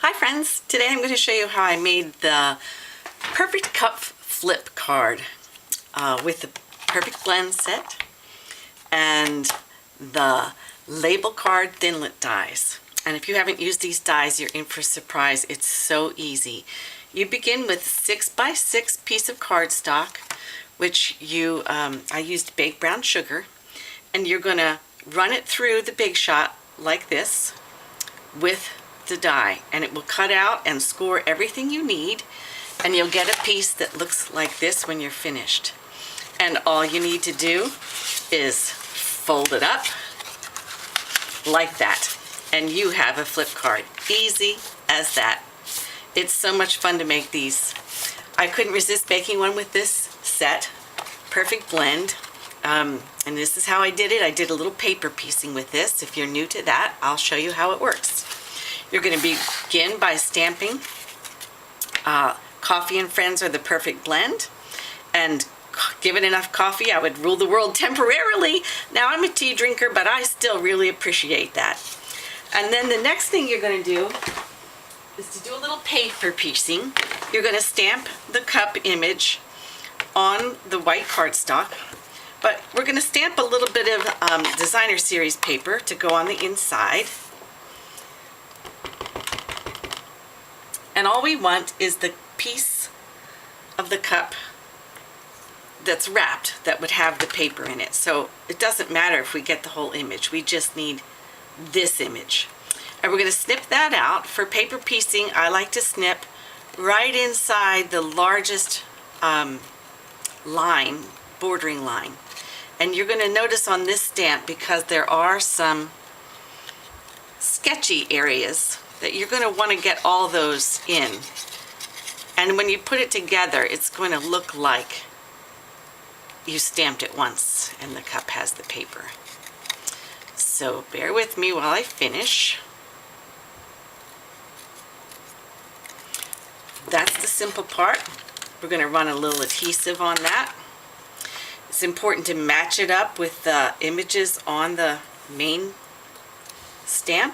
Hi friends, today I'm going to show you how I made the Perfect Cup flip card with the Perfect Blend set and the Label Card Thinlet dies. And if you haven't used these dies, you're in for a surprise. It's so easy. You begin with 6x6 piece of cardstock, which I used baked brown sugar, and you're going to run it through the Big Shot like this with the die, and it will cut out and score everything you need, and you'll get a piece that looks like this when you're finished. And all you need to do is fold it up like that, and you have a flip card. Easy as that. It's so much fun to make these. I couldn't resist making one with this set, Perfect Blend. And this is how I did it. I did a little paper piecing with this. If you're new to that, I'll show you how it works. You're going to begin by stamping Coffee and Friends or the Perfect Blend, and given enough coffee, I would rule the world temporarily. Now I'm a tea drinker, but I still really appreciate that. And then the next thing you're going to do is to do a little paper piecing. You're going to stamp the cup image on the white cardstock, but we're going to stamp a little bit of designer series paper to go on the inside. And all we want is the piece of the cup that's wrapped that would have the paper in it. So it doesn't matter if we get the whole image. We just need this image. And we're going to snip that out. For paper piecing, I like to snip right inside the largest line, bordering line. And you're going to notice on this stamp, because there are some sketchy areas, that you're going to want to get all those in. And when you put it together, it's going to look like you stamped it once and the cup has the paper. So bear with me while I finish. That's the simple part. We're going to run a little adhesive on that. It's important to match it up with the images on the main stamp,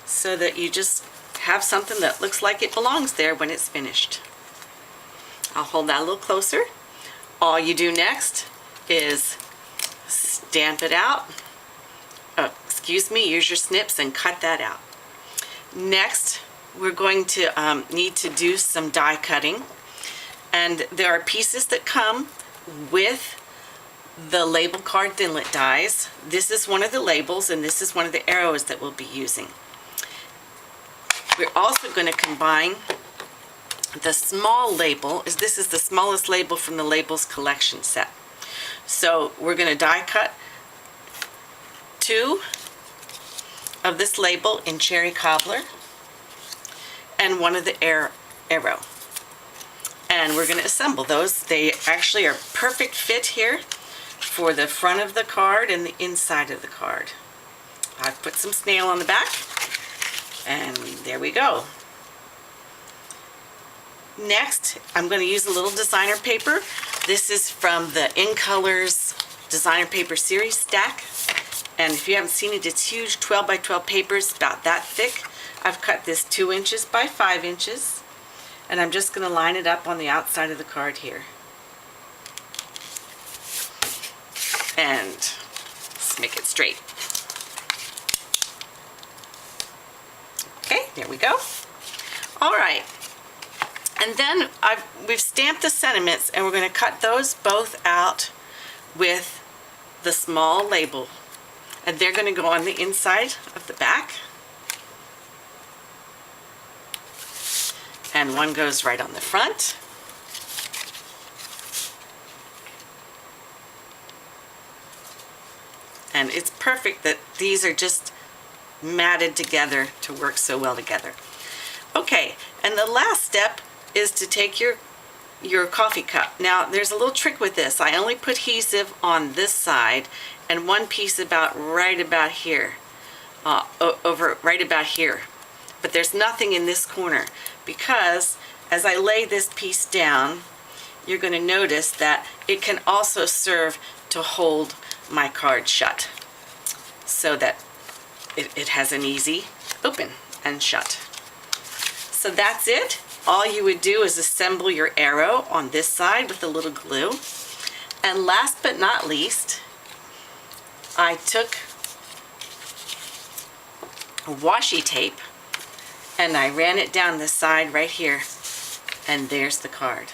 so that you just have something that looks like it belongs there when it's finished. I'll hold that a little closer. All you do next is stamp it out. Use your snips and cut that out. Next, we're going to need to do some die cutting. And there are pieces that come with the Label Card Thinlet dies. This is one of the labels, and this is one of the arrows that we'll be using. We're also going to combine the small label. This is the smallest label from the Labels collection set. So we're going to die cut 2 of this label in Cherry Cobbler and one of the arrow. And we're going to assemble those. They actually are perfect fit here for the front of the card and the inside of the card. I've put some snail on the back. And there we go. Next, I'm going to use a little designer paper. This is from the In Colors Designer Paper Series stack. And if you haven't seen it, it's huge, 12 by 12 papers, about that thick. I've cut this 2 inches by 5 inches. And I'm just going to line it up on the outside of the card here. And let's make it straight. Okay, there we go. All right, and then we've stamped the sentiments, and we're going to cut those both out with the small label, and they're going to go on the inside of the back, and one goes right on the front. And it's perfect that these are just matted together to work so well together. Okay, and the last step is to take your coffee cup. Now there's a little trick with this. I only put adhesive on this side and one piece right about here, right about here. But there's nothing in this corner, because as I lay this piece down, you're going to notice that it can also serve to hold my card shut, so that it has an easy open and shut. So that's it. All you would do is assemble your arrow on this side with a little glue. And last but not least, I took washi tape and I ran it down this side right here, and there's the card.